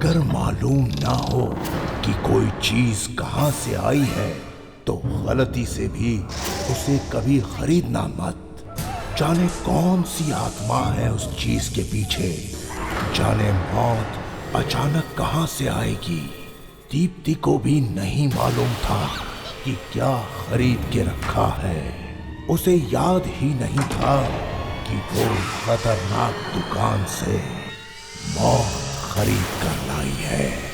अगर मालूम ना हो कि कोई चीज कहां से आई है तो गलती से भी उसे कभी खरीदना मत। जाने कौन सी आत्मा है उस चीज के पीछे, जाने मौत अचानक कहां से आएगी। दीप्ति को भी नहीं मालूम था कि क्या खरीद के रखा है। उसे याद ही नहीं था कि वो खतरनाक दुकान से मौत खरीद कर लाई है।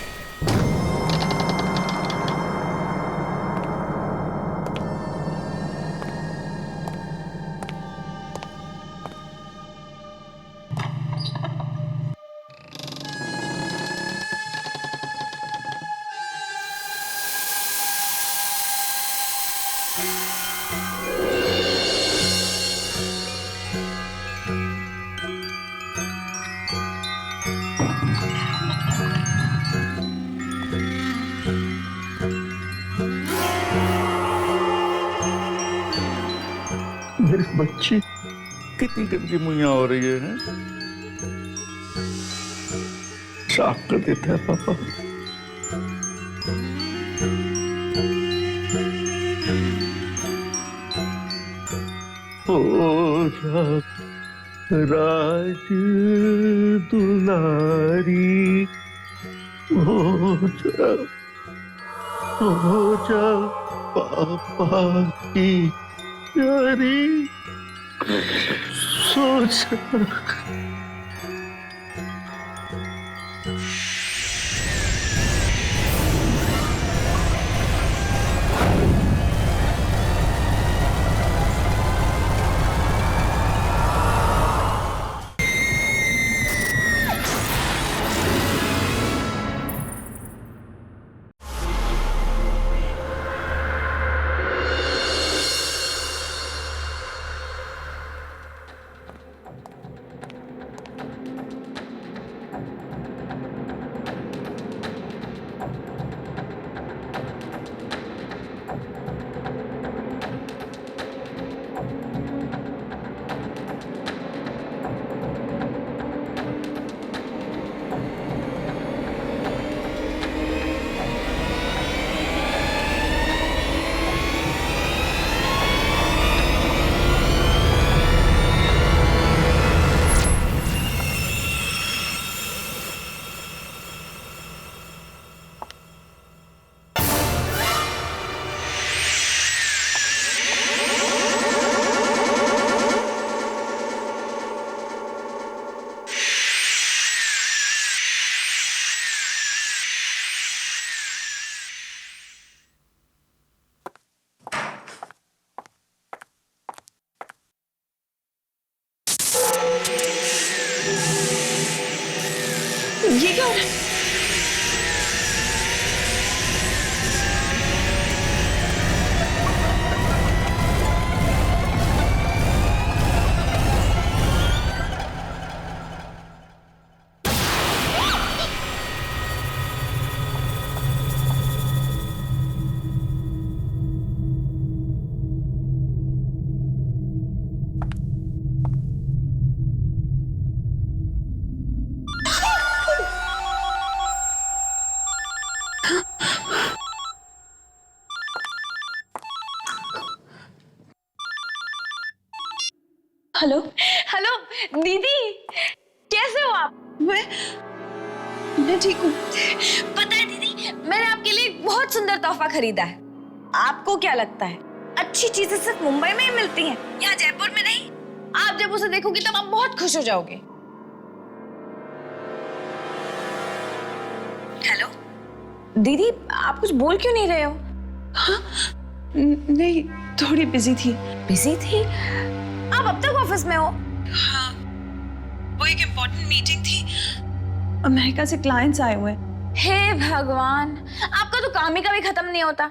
मेरे बच्चे कितनी गंदी मुइयां हो रही है, साफ कर देता है पापा। ओ राज दुलारी हो जा पापा की प्यारी सोच। ये क्या हो रहा है? हेलो हेलो दीदी, कैसे हो आप? मैं ठीक हूँ। पता है दीदी, मैंने आपके लिए एक बहुत सुंदर तोहफा खरीदा है। आपको क्या लगता है अच्छी चीजें सिर्फ मुंबई में ही मिलती हैं, यहाँ जयपुर में नहीं? आप जब उसे देखोगी तब आप बहुत खुश हो जाओगे। हेलो दीदी, आप कुछ बोल क्यों नहीं रहे हो? हाँ? नहीं, थोड़ी बिजी थी। बिजी थी? आप अब तक ऑफिस में हो? हाँ, वो एक इम्पोर्टेंट मीटिंग थी, अमेरिका से क्लाइंट्स आए हुए। हे भगवान, आपका तो काम ही कभी खत्म नहीं होता।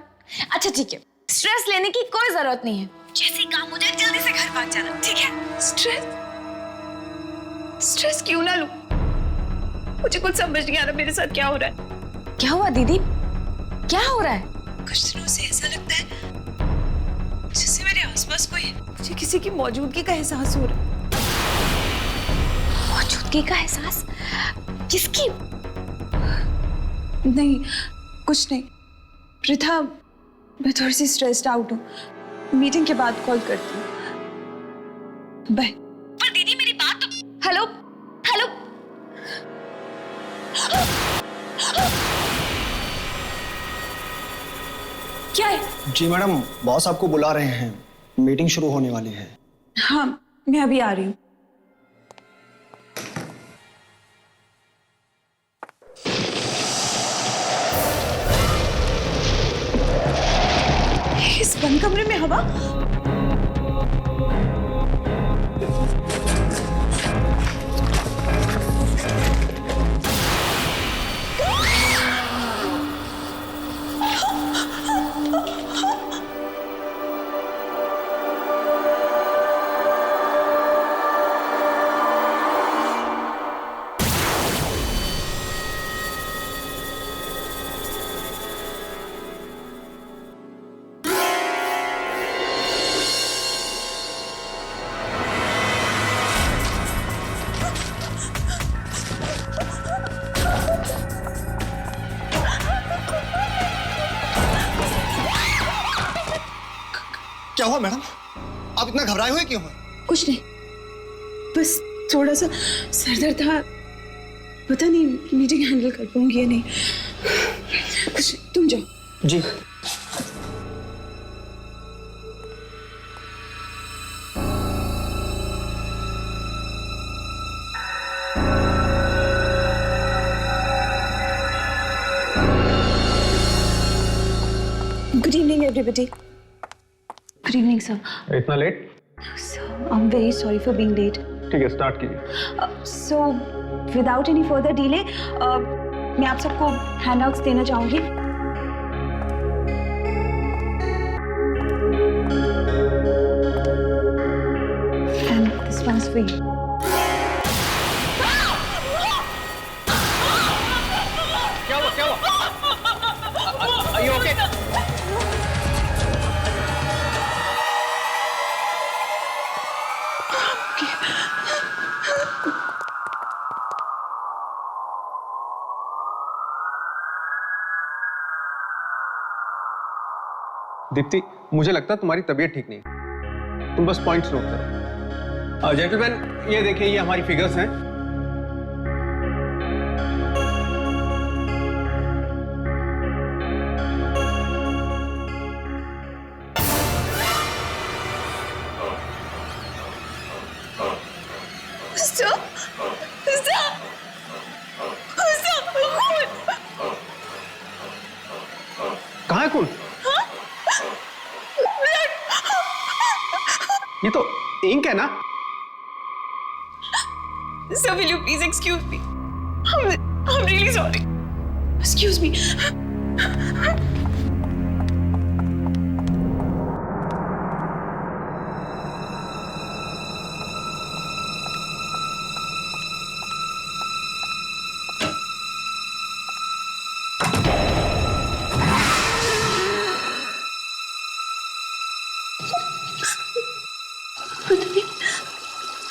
अच्छा ठीक है, स्ट्रेस लेने की कोई जरूरत नहीं है। जैसे ही काम हो जाए जल्दी से घर भाग जाना, ठीक है? स्ट्रेस क्यों ना लूं? मुझे कुछ समझ नहीं आ रहा मेरे साथ क्या हो रहा है। क्या हुआ दीदी, क्या हो रहा है? कुछ दिनों से ऐसा लगता है जैसे मेरे आसपास कोई है। मुझे किसी की मौजूदगी का एहसास हो रहा है। मौजूदगी का एहसास? किसकी? नहीं, कुछ नहीं। पृथा, मैं थोड़ी सी स्ट्रेस्ड आउट हूँ। मीटिंग के बाद कॉल करती हूँ। बाय। पर दीदी मेरी बात तो। Hello hello. क्या है? जी मैडम, बॉस आपको बुला रहे हैं, मीटिंग शुरू होने वाली है। हाँ, मैं अभी आ रही हूँ। इस बंद कमरे में हवा। क्या हुआ मैडम? आप इतना घबराए हुए क्यों हैं? कुछ नहीं, बस थोड़ा सा सर दर्द था। पता नहीं मीटिंग हैंडल कर पाऊंगी या नहीं। कुछ नहीं, तुम जाओ। जी। Good evening, everybody. Good evening, sir. इतना late? Sir, I'm very sorry for being late. ठीक है, स्टार्ट कीजिए। So, without any further delay, मैं आप सबको handouts देना चाहूंगी। And this one's for you. क्या हुआ? क्या हुआ? Are you okay? दीप्ति, मुझे लगता है तुम्हारी तबीयत ठीक नहीं। तुम बस पॉइंट्स नोट करो। जेंटलमैन, ये देखिए, ये हमारी फिगर्स हैं। कहाँ है खून? ये तो इंक है ना? Sir, will you please excuse me? I'm really sorry. Excuse me.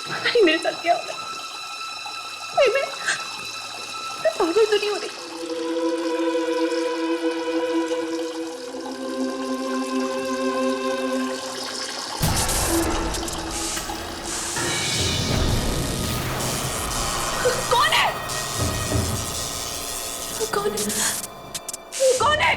पता नहीं मेरे साथ क्या हो रहा है। मैं पागल तो नहीं हो रही। कौन है? कौन है? कौन है?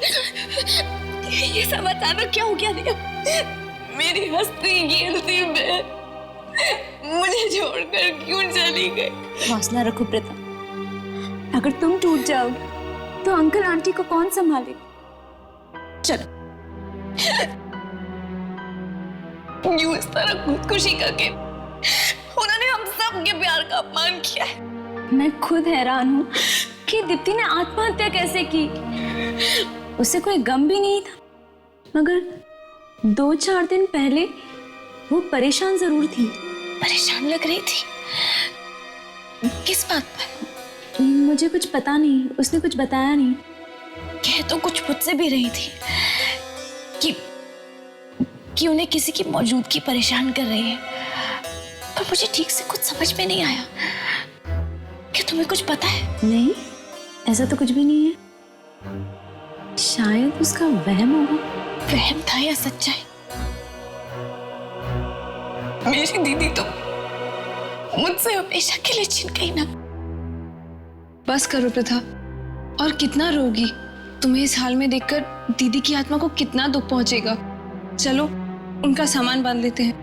ये सब अचानक क्या हो गया दिया? मेरी हस्ती गिनती में मुझे छोड़कर क्यों चली गई? हौसला रखो प्रीता, अगर तुम टूट जाओगे तो अंकल आंटी को कौन संभालेगा? चलो। यूं इस तरह खुदकुशी करके उन्होंने हम सब के प्यार का अपमान किया है। मैं खुद हैरान हूँ कि दीप्ति ने आत्महत्या कैसे की। उसे कोई गम भी नहीं था, मगर 2-4 दिन पहले वो परेशान जरूर थी। परेशान लग रही थी? किस बात पर? मुझे कुछ पता नहीं, उसने कुछ बताया नहीं। कह तो कुछ मुझसे भी रही थी कि उन्हें किसी की मौजूदगी परेशान कर रही है, पर मुझे ठीक से कुछ समझ में नहीं आया। क्या तुम्हें कुछ पता है? नहीं, ऐसा तो कुछ भी नहीं है। शायद उसका वहम होगा। वहम था या सच्चाई? मेरी दीदी तो मुझसे हमेशा के लिए छिन गई ना। बस करो प्रथा, और कितना रोगी? तुम्हें इस हाल में देखकर दीदी की आत्मा को कितना दुख पहुंचेगा। चलो उनका सामान बांध लेते हैं।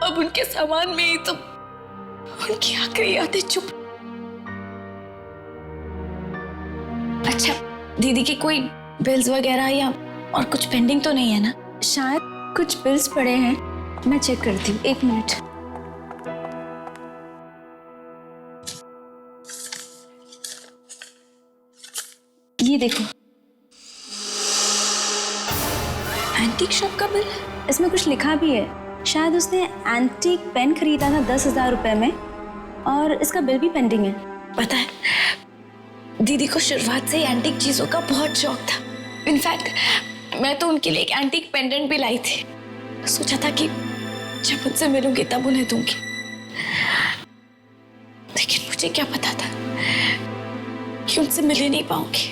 अब उनके सामान में ही तो उनकी आखिरी यादें चुप। अच्छा, दीदी की कोई बिल्स वगैरह या और कुछ पेंडिंग तो नहीं है ना? शायद कुछ बिल्स पड़े हैं, मैं चेक करती हूँ। 1 मिनट। ये देखो, एंटीक शॉप का बिल। इसमें कुछ लिखा भी है। शायद उसने एंटीक पेन खरीदा था 10,000 रुपए में, और इसका बिल भी पेंडिंग है। पता है, दीदी को शुरुआत से ही एंटीक चीजों का बहुत शौक था। इनफैक्ट मैं तो उनके लिए एक एंटीक पेंडेंट भी लाई थी। सोचा था कि जब उनसे मिलूंगी तब उन्हें दूंगी, लेकिन मुझे क्या पता था कि उनसे मिल ही नहीं पाऊंगी।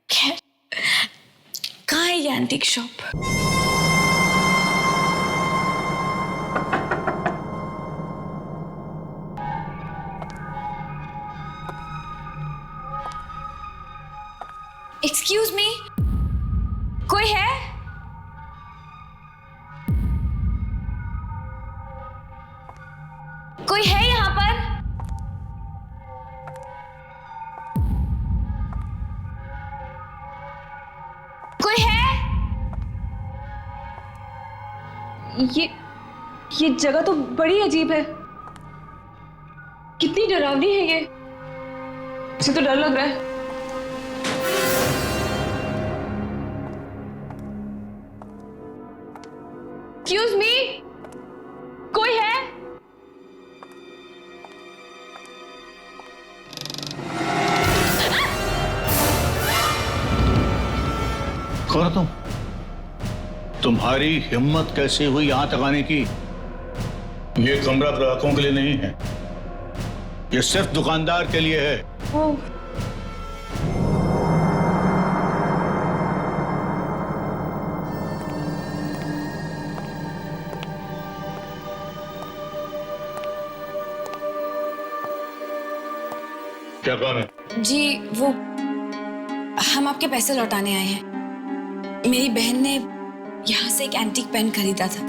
खैर, कहाँ है ये एंटीक शॉप? एक्सक्यूज मी, कोई है? कोई है यहाँ पर? कोई है? ये जगह तो बड़ी अजीब है। कितनी डरावनी है ये। मुझे तो डर लग रहा है। एक्सक्यूज मी, कोई है? कौन हो तुम? तुम्हारी हिम्मत कैसे हुई यहां तक आने की? ये कमरा ग्राहकों के लिए नहीं है, ये सिर्फ दुकानदार के लिए है। वो क्या काम है? जी, वो हम आपके पैसे लौटाने आए हैं। मेरी बहन ने यहाँ से एक एंटीक पेन खरीदा था,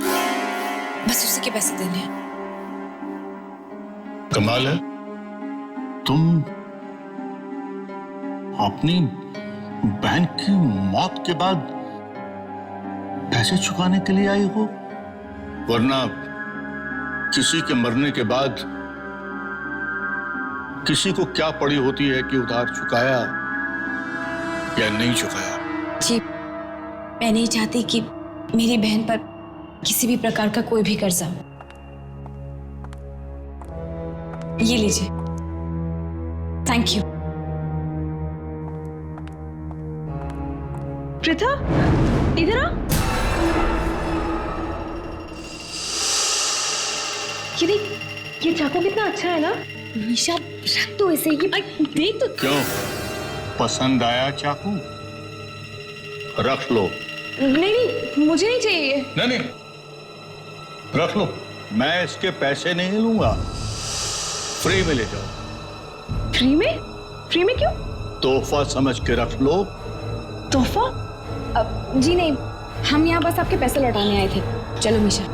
बस उसी के पैसे देने हैं। कमाल है, तुम अपनी बहन की मौत के बाद पैसे चुकाने के लिए आई हो? वरना किसी के मरने के बाद किसी को क्या पड़ी होती है कि उधार चुकाया या नहीं चुकाया। जी, मैं नहीं चाहती कि मेरी बहन पर किसी भी प्रकार का कोई भी कर्जा हो। ये लीजिए। Thank you. प्रथा, इधर आ। ये देख, ये चाकू कितना अच्छा है ना। निशा, रख दो इसे। ये देख तो। क्यों, पसंद आया चाकू? रख लो। नहीं, मुझे नहीं चाहिए। नहीं, रख लो, मैं इसके पैसे नहीं लूंगा, फ्री में ले जाओ। फ्री में? फ्री में क्यों? तोहफा समझ के रख लो। तोहफा? जी नहीं, हम यहाँ बस आपके पैसे लौटाने आए थे। चलो मीशा।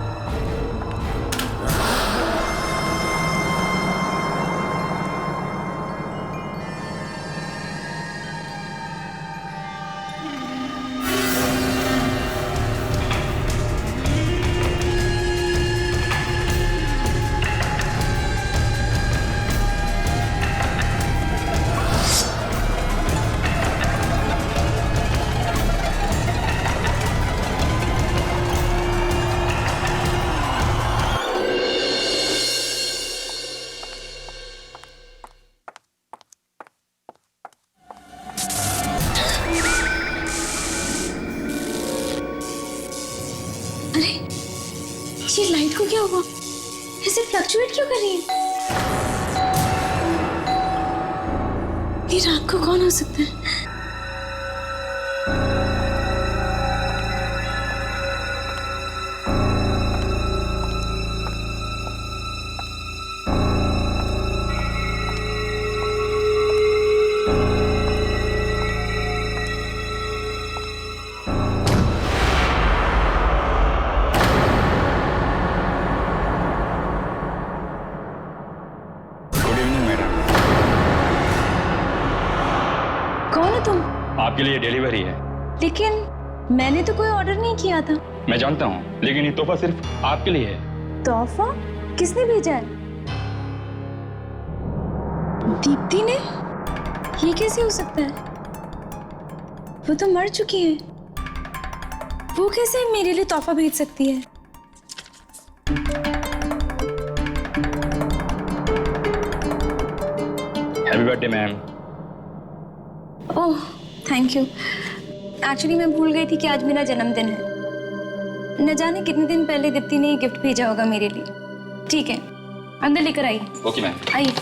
ये लाइट को क्या हुआ? ऐसे फ्लक्चुएट क्यों कर रही है? ये रात को कौन हो सकता है? कौन हो तुम? आपके लिए डिलीवरी है। लेकिन मैंने तो कोई ऑर्डर नहीं किया था। मैं जानता हूँ, लेकिन ये तोहफा सिर्फ आपके लिए है। तोहफा? किसने भेजा है? दीप्ति ने? ये कैसे हो सकता है? वो तो मर चुकी है। वो कैसे मेरे लिए तोहफा भेज सकती है? Happy birthday ma'am. Oh thank you. Actually मैं भूल गई थी कि आज मेरा जन्मदिन है। न जाने कितने दिन पहले दीप्ति ने गिफ्ट भेजा होगा मेरे लिए। ठीक है, अंदर लेकर आइए। Okay ma'am. आइए।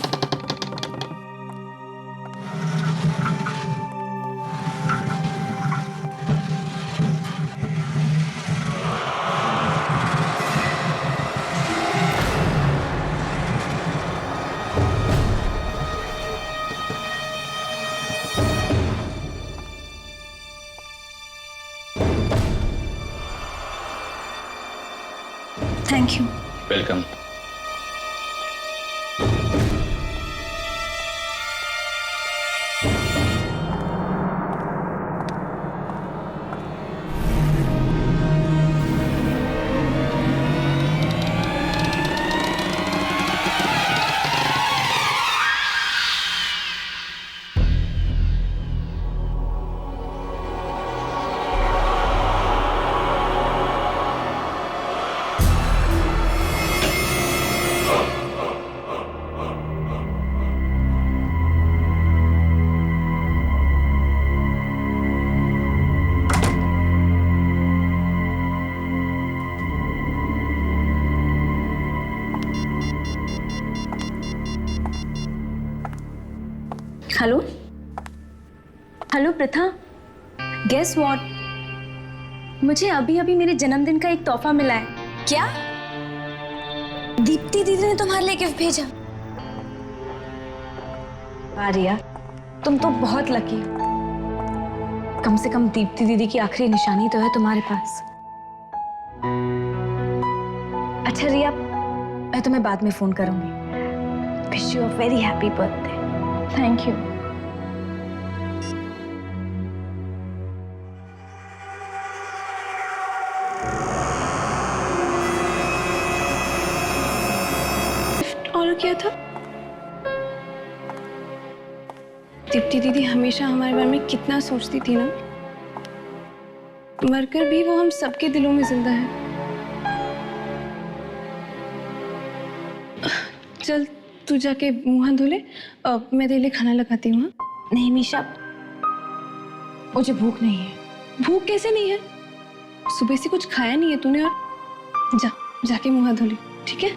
Thank you. Welcome. Hello hello Pratha, guess what? मुझे अभी अभी मेरे जन्मदिन का एक तोहफा मिला है। क्या? दीप्ति दीदी ने तुम्हारे लिए गिफ्ट भेजा? आर्या, तुम तो बहुत लकी हो। कम से कम दीप्ति दीदी की आखिरी निशानी तो है तुम्हारे पास। अच्छा रिया, मैं तुम्हें बाद में फोन करूंगी। Wish you a very happy birthday. Thank you. Order किया था। दीप्ति दीदी हमेशा हमारे बारे में कितना सोचती थी ना। मरकर भी वो हम सबके दिलों में जिंदा है। चल तू जाके मुंह हाथ धो ले, मैं तेरे लिए खाना लगाती हूँ। नहीं मीशा, मुझे भूख नहीं है। भूख कैसे नहीं है? सुबह से कुछ खाया नहीं है तूने। और जाके मुंह हाथ धो ले, ठीक है?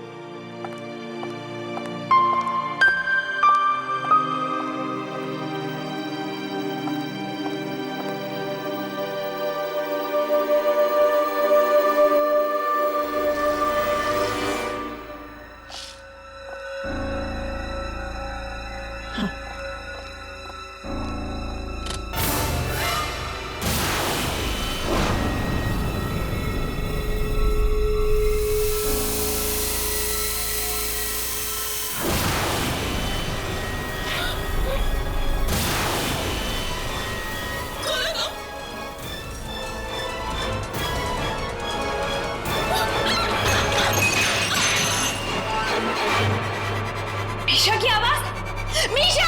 मीशा की आवाज, मीशा!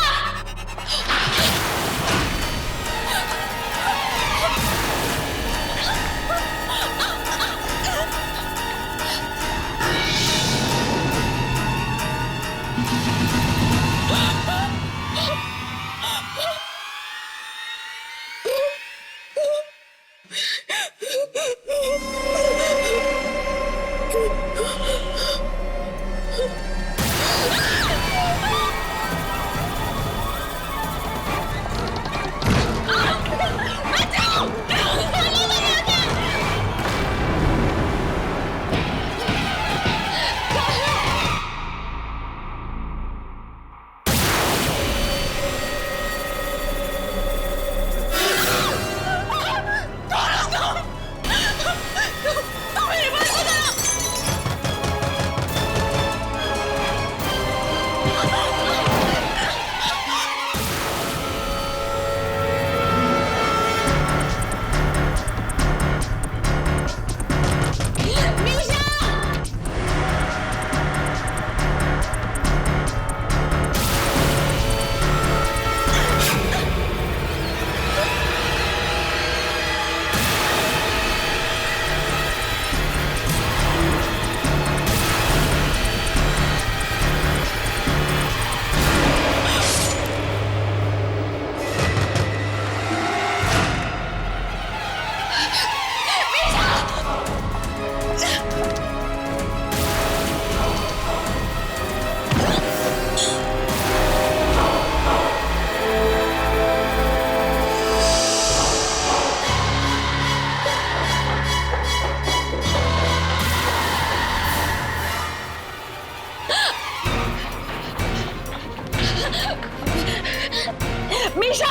मीशा,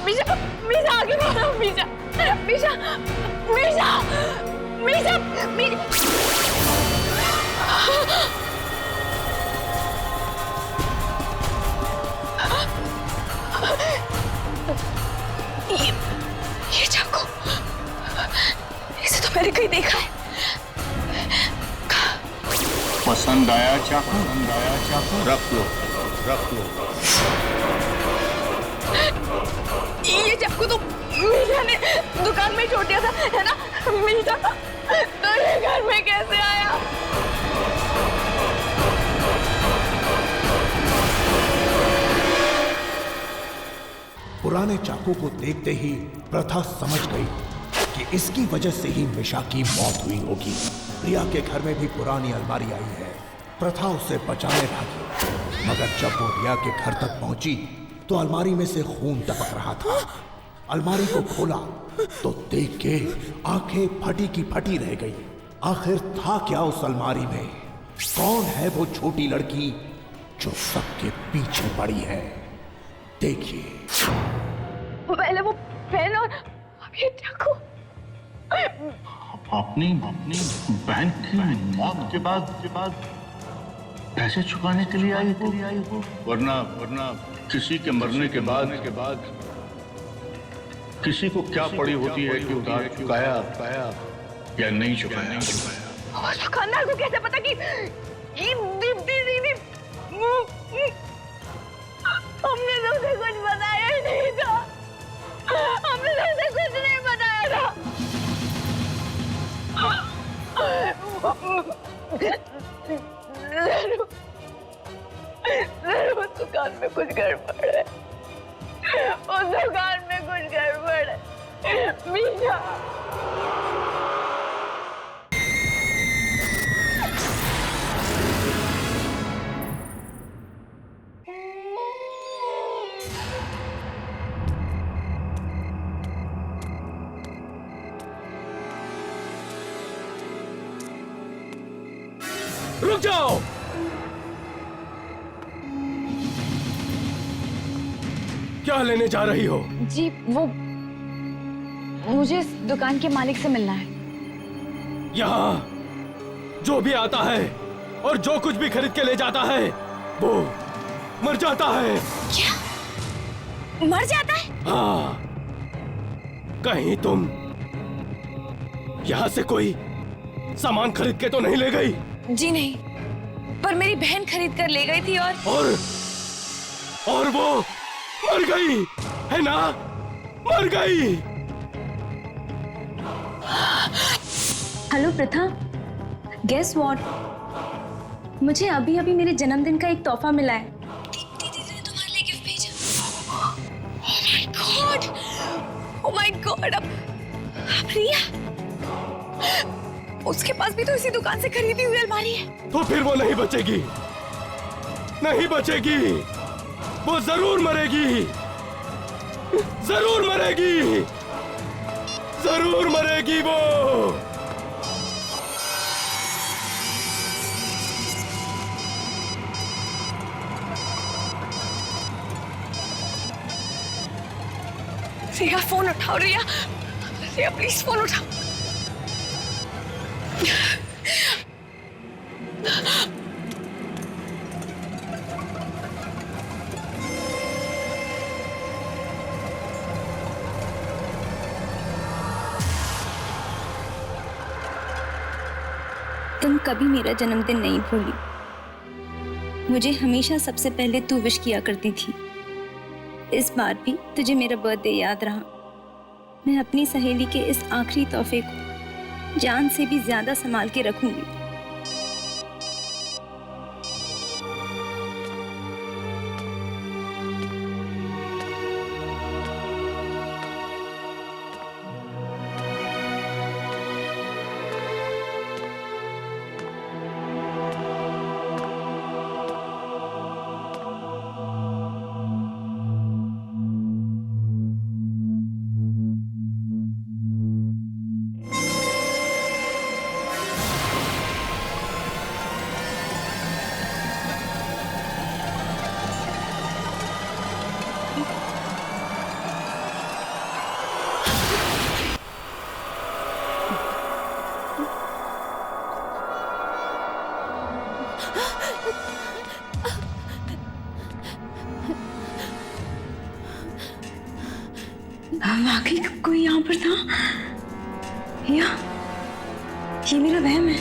मीशा, मीशा आगे बढ़ो, मीशा, मीशा, मीशा, मीशा, ये चाकू, इसे तो मैंने कहीं देखा है। पसंद आया चाकू? पसंद आया चाकू? रख लो, रख लो। ये चाकू तो मीशा ने दुकान में छोड़ दिया था, है ना? मीशा तो ये घर में कैसे आया? पुराने चाकू को देखते ही प्रथा समझ गई कि इसकी वजह से ही मीशा की मौत हुई होगी। रिया के घर में भी पुरानी अलमारी आई है। प्रथा उसे बचाने भागी, मगर जब वो रिया के घर तक पहुंची तो अलमारी में से खून टपक रहा था। अलमारी को खोला तो देख के आंखें फटी की फटी रह गई। आखिर था क्या उस अलमारी में? कौन है वो छोटी लड़की जो सबके पीछे पड़ी है? देखिए। पहले वो पेन और अब ये चाकू। अपनी बहन की मौत के बाद पैसे चुकाने के लिए आई हो, वरना किसी के मरने के बाद किसी को क्या पड़ी होती है कि उधार चुकाया या नहीं चुकाया। उस दुकानदार को कैसे पता कि दीप्ति दीदी? हमने तो उसे कुछ बताया ही नहीं था। हमने तो उसे कुछ नहीं बताया था। जरूर उस दुकान में कुछ गड़बड़ है। उस दुकान में कुछ गड़बड़ है। मीशा, रुक जाओ। क्या लेने जा रही हो? जी वो मुझे इस दुकान के मालिक से मिलना है। यहाँ जो भी आता है और जो कुछ भी खरीद के ले जाता है वो मर जाता है। क्या? मर जाता है? हाँ। कहीं तुम यहाँ से कोई सामान खरीद के तो नहीं ले गई? जी नहीं। पर मेरी बहन खरीद कर ले गई थी और वो मर गई है ना, मर गई। हेलो प्रथा, गेस व्हाट, मुझे अभी अभी मेरे जन्मदिन का एक तोहफा मिला है। दीदी ने तुम्हारे लिए गिफ्ट भेजा। ओह माय गॉड, अब रिया, उसके पास भी तो इसी दुकान से खरीदी हुई अलमारी है। तो फिर वो नहीं बचेगी, नहीं बचेगी, वो जरूर मरेगी, जरूर मरेगी, जरूर मरेगी वो। रिया फोन उठाओ, रिया, रिया प्लीज फोन उठाओ। तुम कभी मेरा जन्मदिन नहीं भूली, मुझे हमेशा सबसे पहले तू विश किया करती थी। इस बार भी तुझे मेरा बर्थडे याद रहा। मैं अपनी सहेली के इस आखिरी तोहफे को जान से भी ज्यादा संभाल के रखूंगी। वाकई कोई यहाँ पर था या ये मेरा वहम है?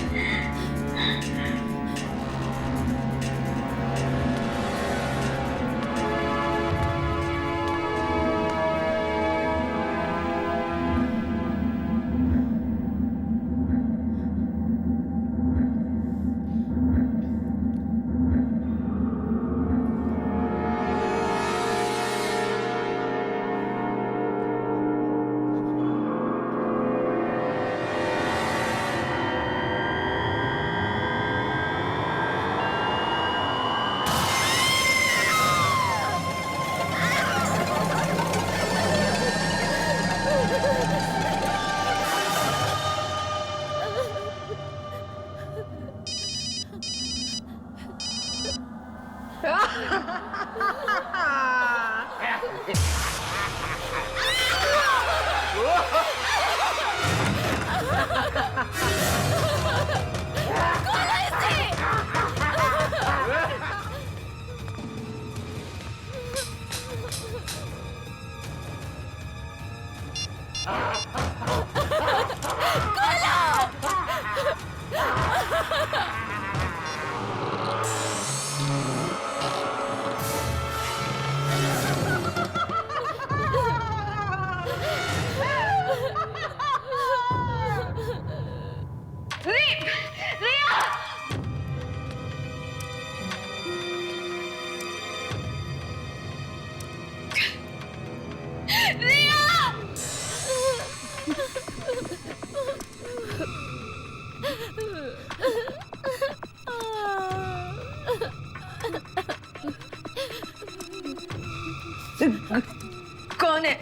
कौन है?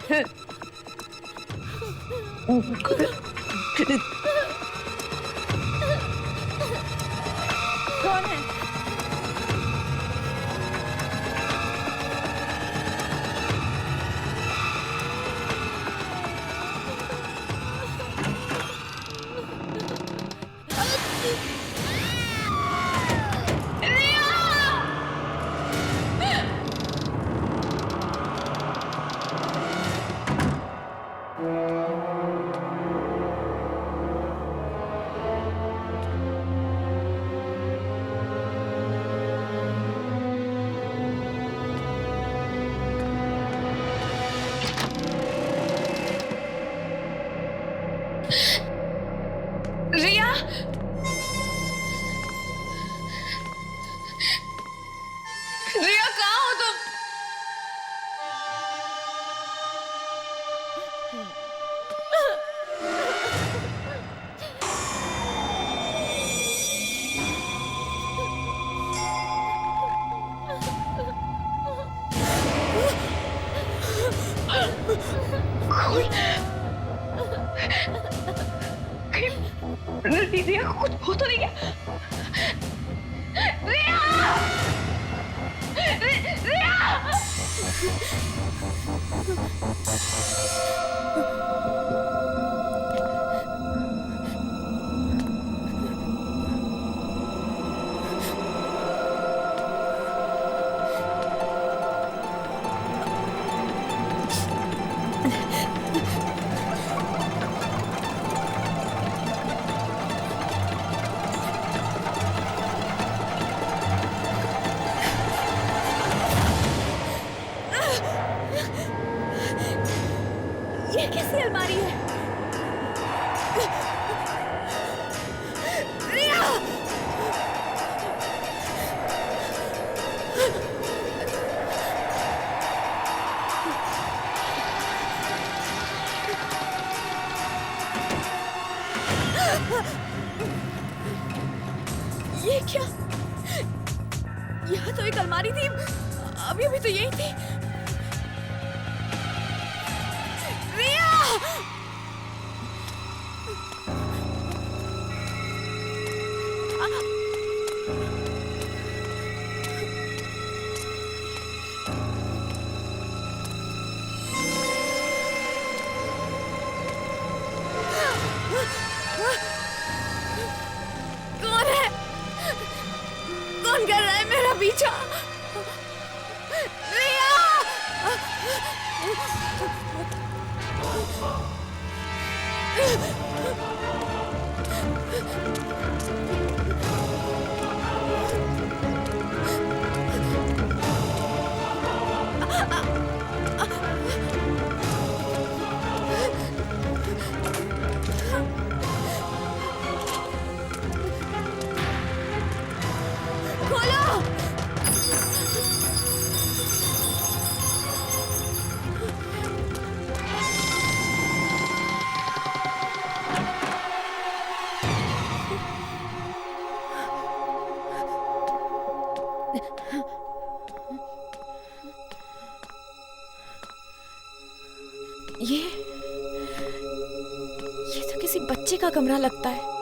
कौन है? रिया कुछ हो तो नहीं गया? रिया! रिया! ये कैसी अलमारी है? रिया! ये क्या? यहाँ तो एक अलमारी थी, अभी अभी तो यही थी। रिया! कौन है? कौन कर रहा है मेरा पीछा? रिया! खोलो! ये तो किसी बच्चे का कमरा लगता है।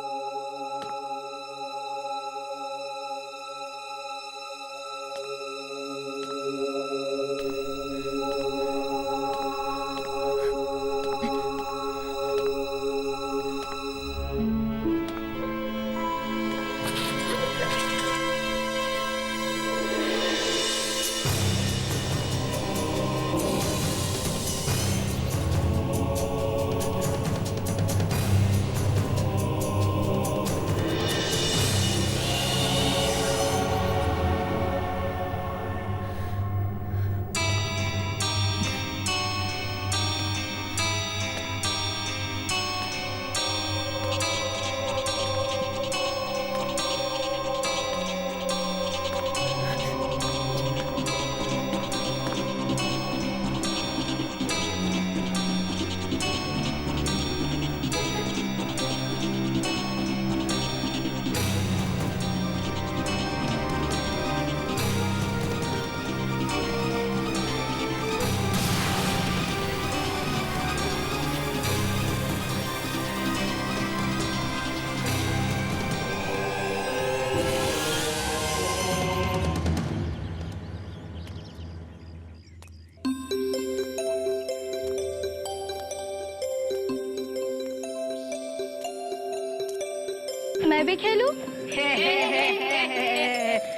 मैं भी खेलूं?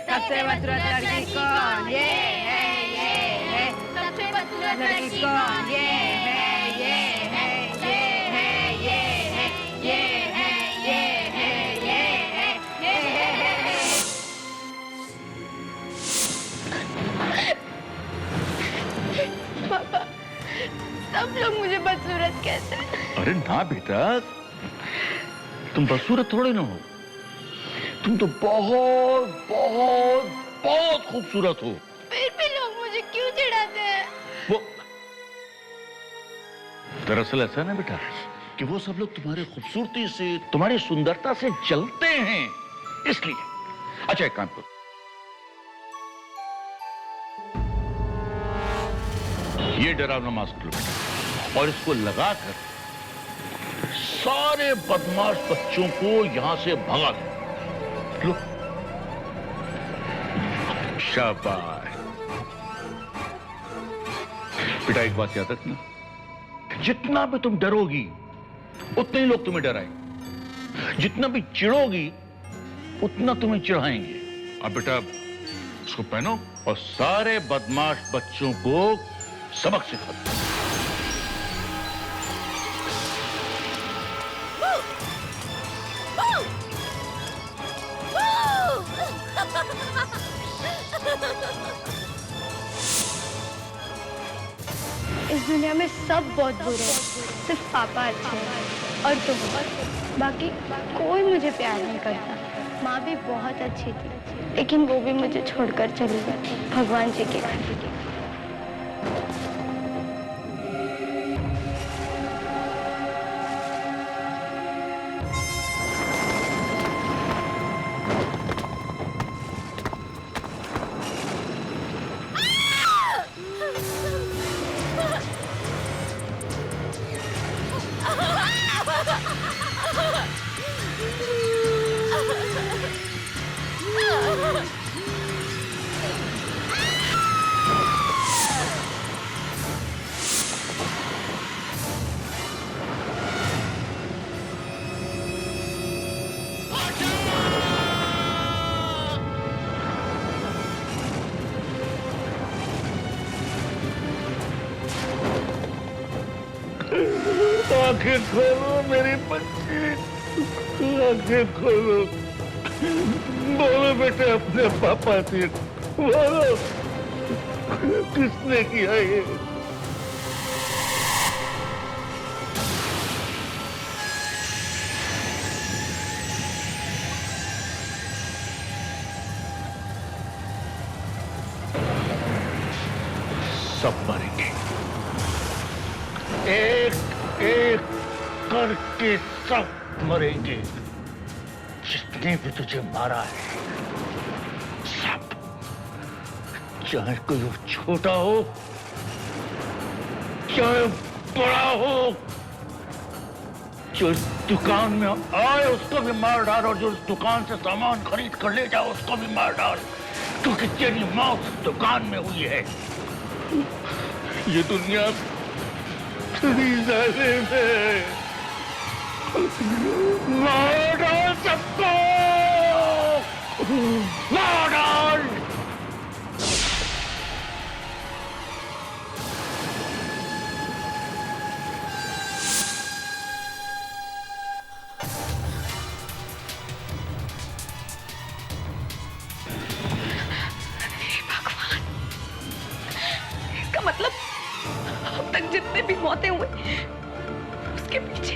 सबसे बदसूरत लड़की कौन? ये है। सबसे बदसूरत लड़की कौन? ये है। पापा, सब लोग मुझे बदसूरत कहते हैं। अरे ना बेटा, तुम बदसूरत थोड़े ना हो, तुम तो बहुत बहुत बहुत खूबसूरत हो। फिर भी लोग मुझे क्यों चिढ़ाते हैं? वो दरअसल ऐसा ना बेटा कि वो सब लोग तुम्हारी खूबसूरती से, तुम्हारी सुंदरता से जलते हैं, इसलिए। अच्छा एक काम करो, ये डरावना मास्क लो बेटा और इसको लगाकर सारे बदमाश बच्चों को यहां से भगा दो। लो, शाबाश। बेटा एक बात याद रखना, जितना भी तुम डरोगी उतने ही लोग तुम्हें डराएंगे, जितना भी चिढ़ोगी उतना तुम्हें चिढ़ाएंगे। अब बेटा इसको पहनो और सारे बदमाश बच्चों को सबक सिखा दो। इस दुनिया में सब बहुत बुरे हैं, सिर्फ पापा अच्छे हैं और तुम। बाकी कोई मुझे प्यार नहीं करता। माँ भी बहुत अच्छी थी, लेकिन वो भी मुझे छोड़कर चली गई भगवान जी के घर। आंखें खोलो मेरी बच्ची, आंखें खोलो। बोलो बेटे अपने पापा से, बोलो किसने किया ये? सब मरेंगे, एक एक करके सब मरेंगे। जिसने भी तुझे मारा है सब, चाहे कोई वो छोटा हो चाहे बड़ा हो, जो इस दुकान में आए उसको भी मार डाल और जो इस दुकान से सामान खरीद कर ले जाओ उसको भी मार डाल, क्योंकि तेरी मौत इस दुकान में हुई है। ये दुनिया में मार डाल सबको, मार डाल। भगवान, इसका मतलब अब तक जितने भी मौतें हुई उसके पीछे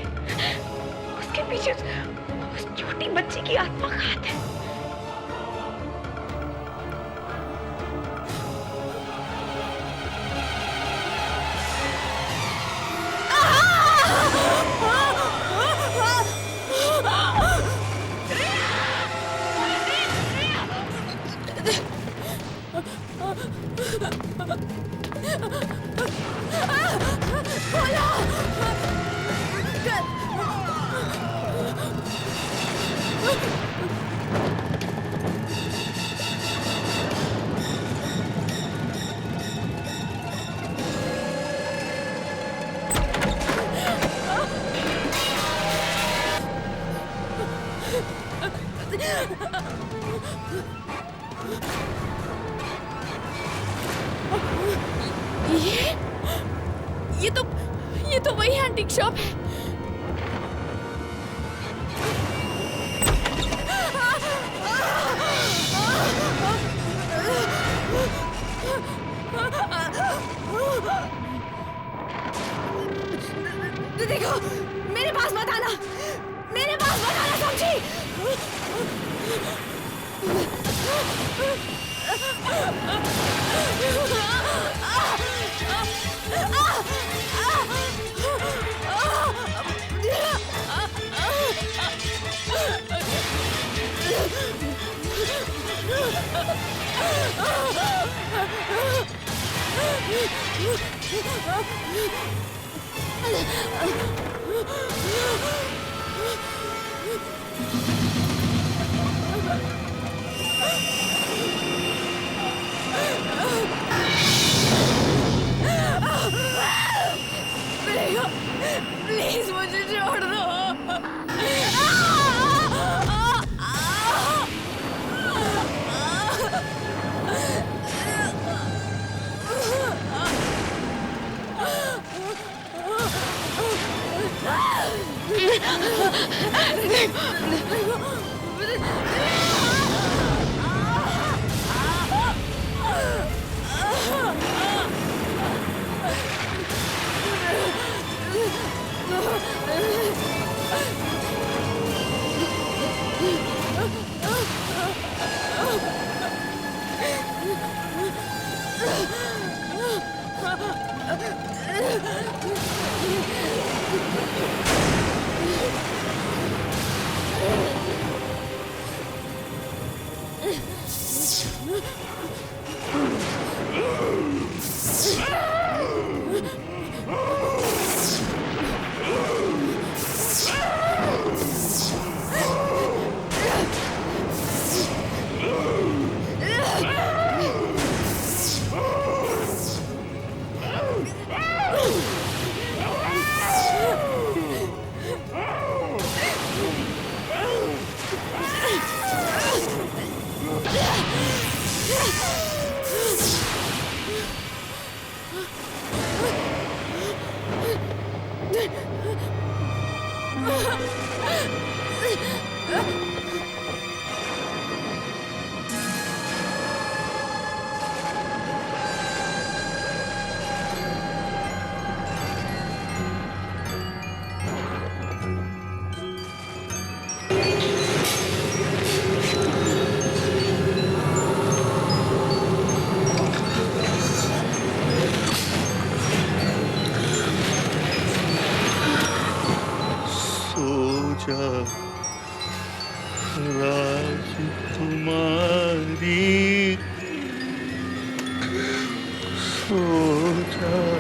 उस छोटी बच्ची की आत्मा का हाथ है। ये तो वही एंटीक शॉप है। देखो, मेरे पास मत आना, मेरे पास मत आना, समझी? प्लीज मुझे छोड़ दो। राजकुमारी सो जा।